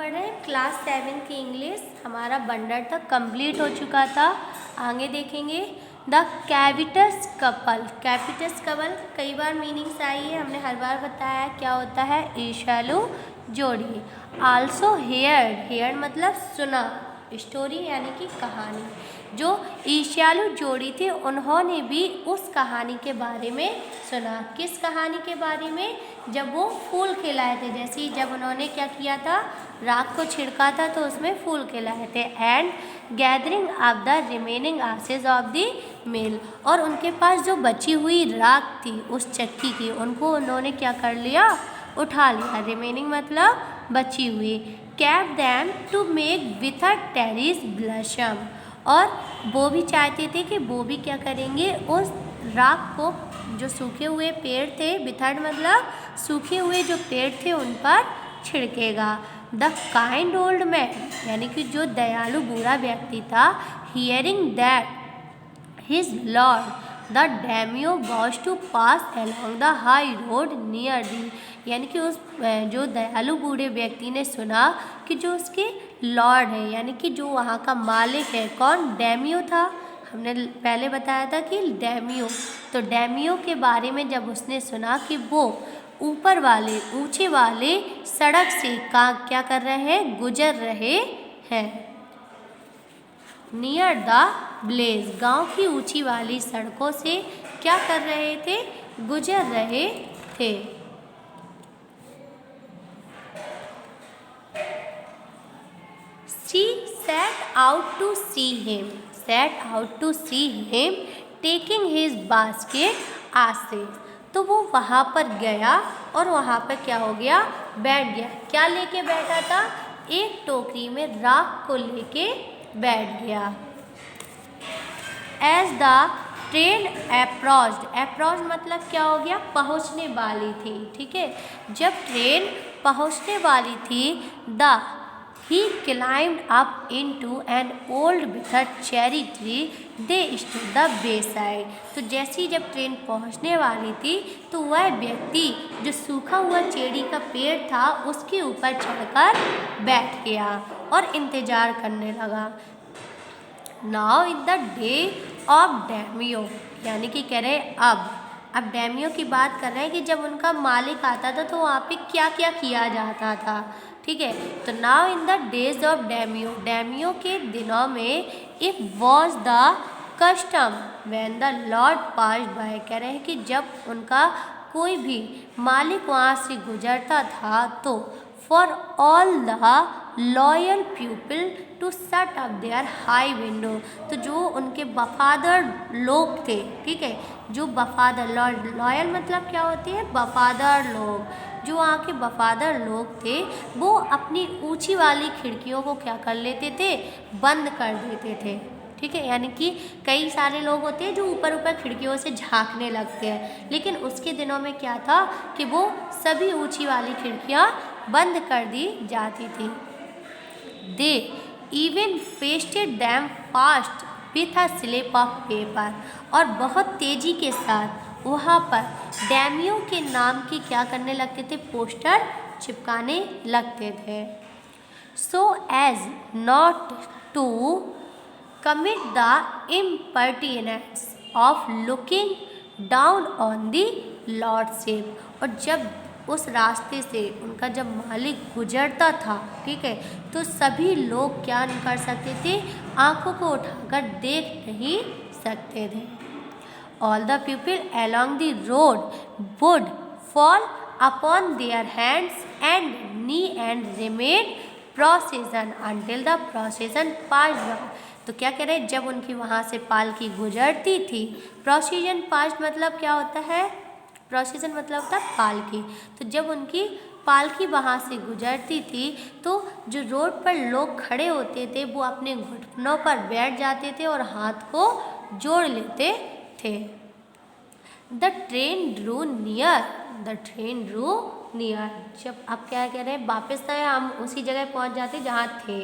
पढ़ रहे हैं क्लास 7 की इंग्लिश। हमारा बंडर तक कंप्लीट हो चुका था। आगे देखेंगे द कैविटस कपल। कैविटस कपल कई बार मीनिंग्स आई है, हमने हर बार बताया क्या होता है। ईर्ष्यालु जोड़ी। आल्सो हेयर्ड, हेयर्ड मतलब सुना, स्टोरी यानी कि कहानी। जो ईर्ष्यालु जोड़ी थे उन्होंने भी उस कहानी के बारे में सुना। किस कहानी के बारे में? जब वो फूल खिलाए थे, जैसे जब उन्होंने क्या किया था, राख को छिड़का था तो उसमें फूल खिलाए थे। And gathering of the remaining ashes of the mill, और उनके पास जो बची हुई राख थी उस चक्की की, उनको उन्होंने क्या कर लिया, उठा लिया। रिमेनिंग मतलब बची हुई। Kept them to make with अ टेरिस ब्लशम, और वो भी चाहते थे कि वो भी क्या करेंगे, उस राख को, जो सूखे हुए पेड़ थे, विथर्ड मतलब सूखे हुए जो पेड़ थे उन पर छिड़केगा। द काइंड ओल्ड मैन, यानी कि जो दयालु बूढ़ा व्यक्ति था, hearing that his lord the daimyo was to pass along the high road near the, यानी कि उस जो दयालु बूढ़े व्यक्ति ने सुना कि जो उसके लॉर्ड है, यानी कि जो वहाँ का मालिक है, कौन, डैमियो था। हमने पहले बताया था कि डैमियो, तो डैमियो के बारे में जब उसने सुना कि वो ऊपर वाले ऊंचे वाले सड़क से क्या कर रहे हैं, गुजर रहे हैं। नियर द ब्लेज, गांव की ऊंची वाली सड़कों से क्या कर रहे थे, गुजर रहे थे। She set out to see him taking his basket आसे, तो वो वहाँ पर गया और वहाँ पर क्या हो गया, बैठ गया। क्या लेके बैठा था, एक टोकरी में राख को लेके बैठ गया। As the ट्रेन अप्रोच्ड मतलब क्या हो गया, पहुँचने वाली थी, ठीक है। जब ट्रेन पहुँचने वाली थी, he climbed up into an old withered cherry tree, they stood the wayside। तो जैसी जब ट्रेन पहुंचने वाली थी तो वह व्यक्ति जो सूखा हुआ चेरी का पेड़ था उसके ऊपर चढ़कर बैठ गया और इंतज़ार करने लगा। Now in the day of daimyo, यानी कि कह रहे अब डैमियो की बात कर रहे हैं कि जब उनका मालिक आता था तो वहाँ पे क्या क्या किया जाता था, ठीक है। तो now in the days of daimyo, daimyo के दिनों में, if was the custom when the lord pass by, कह रहे हैं कि जब उनका कोई भी मालिक वहाँ से गुजरता था तो for all the loyal people to shut up their high window, तो जो उनके वफादार लोग थे, ठीक है, जो वफादार, लॉयल मतलब क्या होती है, वफादार लोग, जो वहाँ के वफादार लोग थे वो अपनी ऊंची वाली खिड़कियों को क्या कर लेते थे, बंद कर देते थे, ठीक है। यानी कि कई सारे लोग होते हैं जो ऊपर ऊपर खिड़कियों से झांकने लगते हैं, लेकिन उसके दिनों में क्या था कि वो सभी ऊंची वाली खिड़कियाँ बंद कर दी जाती थी। They even pasted them fast with a slip of paper, और बहुत तेज़ी के साथ वहाँ पर डैमियो के नाम की क्या करने लगते थे, पोस्टर चिपकाने लगते थे। So as not to commit the impertinence of looking down on the lordship, और जब उस रास्ते से उनका जब मालिक गुजरता था, ठीक है, तो सभी लोग क्या नहीं कर सकते थे, आंखों को उठाकर देख नहीं सकते थे। All the people along the road would fall upon their hands and knee and remain procession until the procession passed by। तो क्या कह रहे हैं, जब उनकी वहाँ से पालकी गुजरती थी, प्रोसीजन पास्ट मतलब क्या होता है, प्रोसीजन मतलब होता है पालकी, तो जब उनकी पालकी वहाँ से गुजरती थी तो जो रोड पर लोग खड़े होते थे वो अपने घुटनों पर बैठ जाते थे और हाथ को जोड़ लेते थे। द ट्रेन ड्रू नियर, जब आप क्या कह रहे हैं, वापस आए, हम उसी जगह पहुंच जाते जहाँ थे।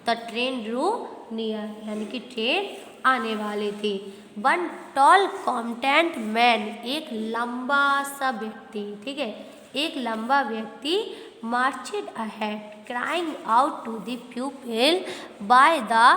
द ट्रेन ड्रू नियर, यानी कि ट्रेन आने वाली थी। वन टॉल कॉम्पटेंट मैन, एक लंबा सा व्यक्ति, ठीक है, एक लंबा व्यक्ति marched ahead, crying out to the pupil by the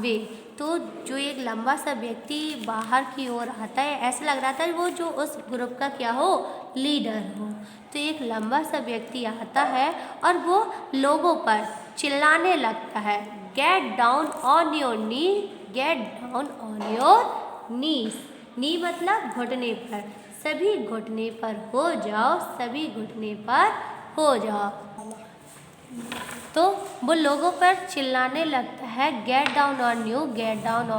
way। तो जो एक लंबा सा व्यक्ति बाहर की ओर आता है, ऐसा लग रहा था वो जो उस ग्रुप का क्या हो, लीडर हो। तो एक लंबा सा व्यक्ति आता है और वो लोगों पर चिल्लाने लगता है, get down on your knee, get down on your knees. Knee मतलब घुटने पर, सभी घुटने पर हो जाओ, सभी घुटने पर हो जाओ। तो वो लोगों पर चिल्लाने लगता है, get down on you, gate down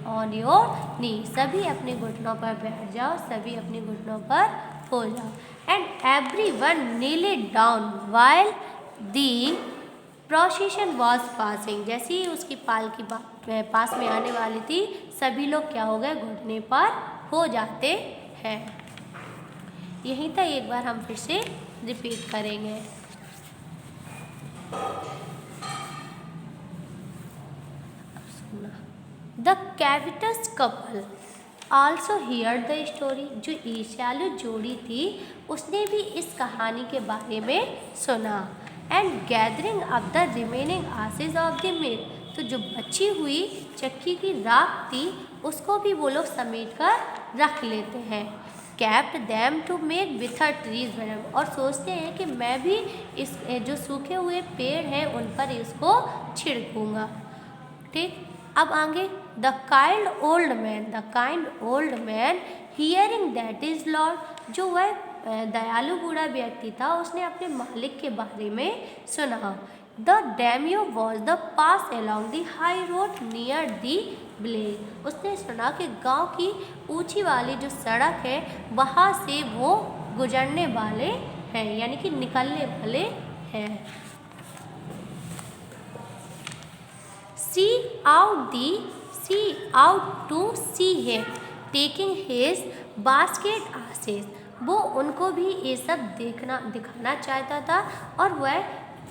on your नी, सभी अपने घुटनों पर बैठ जाओ, सभी अपने घुटनों पर हो जाओ। And everyone kneeled down while the procession was passing. जैसे ही उसकी पालकी पास में आने वाली थी, सभी लोग क्या हो गए, घुटने पर हो जाते हैं। यहीं तक एक बार हम फिर से रिपीट करेंगे। The covetous couple also hear the story. जो ईर्ष्यालु जोड़ी थी उसने भी इस कहानी के बारे में सुना। And gathering up the remaining asses of the meat. तो जो बची हुई चक्की की राख थी उसको भी वो लोग समेट कर रख लेते हैं। Kept them to make with a trees venom. और सोचते हैं कि मैं भी इस जो सूखे हुए पेड़ हैं उन पर इसको छिड़कूँगा। ठीक, अब आगे the kind old man hearing that is Lord. जो वह दयालु बूढ़ा व्यक्ति था उसने अपने मालिक के बारे में सुना। The daimyo was the pass along the high road near the village. उसने सुना कि गांव की ऊंची वाली जो सड़क है वहाँ से वो गुजरने वाले हैं, यानी कि निकलने वाले हैं। See out to see him taking his basket ashes. वो उनको भी ये सब दिखाना चाहता था और वह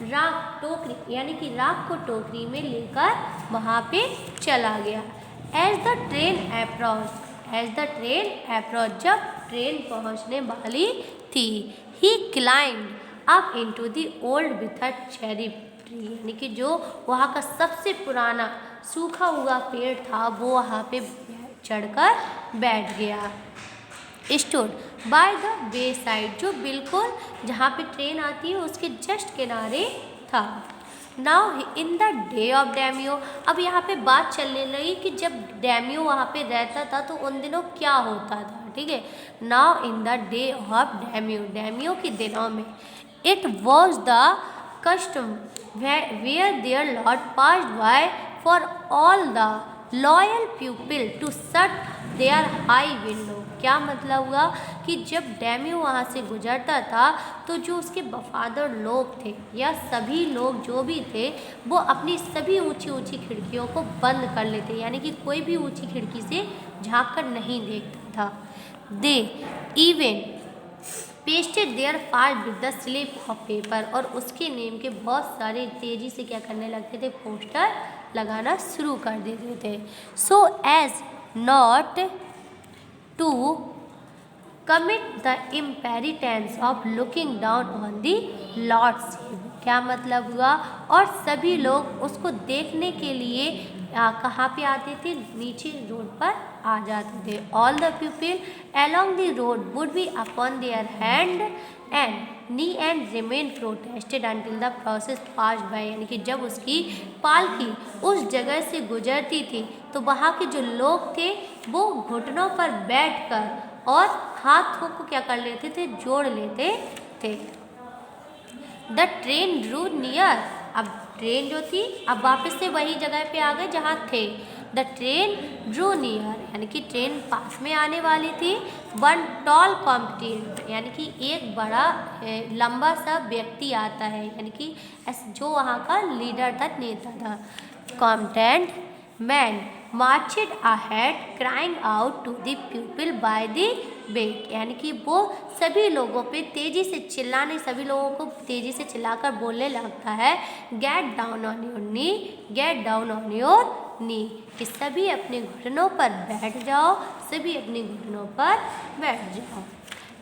राख टोकरी यानी कि राख को टोकरी में लेकर वहाँ पे चला गया। एज द ट्रेन अप्रोच, जब ट्रेन पहुँचने वाली थी, he climbed up into the old with a cherry tree. यानी कि जो वहाँ का सबसे पुराना सूखा हुआ पेड़ था वो वहाँ पे चढ़कर बैठ गया। Stood by the way side, जो बिल्कुल जहाँ पे ट्रेन आती है उसके जस्ट किनारे था। Now in the day of daimyo. अब यहाँ पे बात चलने लगी कि जब डैमियो वहाँ पे रहता था तो उन दिनों क्या होता था। ठीक है, now in the day of daimyo के दिनों में, it was the custom where their lord passed by for all the loyal people to shut their high window. क्या मतलब हुआ कि जब डैमियो वहाँ से गुजरता था तो जो उसके वफादार लोग थे या सभी लोग जो भी थे वो अपनी सभी ऊंची ऊंची खिड़कियों को बंद कर लेते, यानी कि कोई भी ऊंची खिड़की से झांक कर नहीं देखता था। They even pasted there part with the slip of paper. और उसके नेम के बहुत सारे तेज़ी से क्या करने लगते थे, पोस्टर लगाना शुरू कर देते थे। So as not to commit the impertinence of looking down on the lords. क्या मतलब हुआ, और सभी लोग उसको देखने के लिए कहाँ पे आते थे, नीचे रोड पर आ जाते थे। All the people along the road would be upon their hand and knee and remain protested until the process passed by। यानी कि जब उसकी पालकी उस जगह से गुजरती थी तो वहाँ के जो लोग थे वो घुटनों पर बैठकर और हाथों को क्या कर लेते थे, जोड़ लेते थे। The train Drew near. अब ट्रेन जो थी अब वापस से वही जगह पे आ गए जहाँ थे। द ट्रेन ड्रू नियर यानी कि ट्रेन पास में आने वाली थी। वन टॉल कॉम्पिटेंट यानी कि एक बड़ा लंबा सा व्यक्ति आता है, यानी कि जो वहाँ का लीडर था, नेता था। Competent man marched ahead crying out to the people by the bet. यानी कि वो सभी लोगों पे तेज़ी से चिल्लाने, सभी लोगों को तेज़ी से चिल्लाकर बोलने लगता है, get down on your knee, get down on your नी, कि सभी अपने घुटनों पर बैठ जाओ, सभी अपने घुटनों पर बैठ जाओ।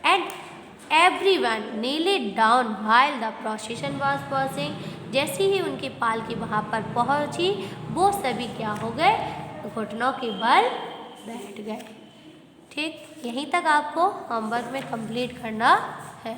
And everyone kneeled down while the procession was passing। जैसे ही उनकी पालकी वहाँ पर पहुँची वो सभी क्या हो गए, घुटनों के बल बैठ गए। ठीक, यहीं तक आपको होमवर्क में कंप्लीट करना है।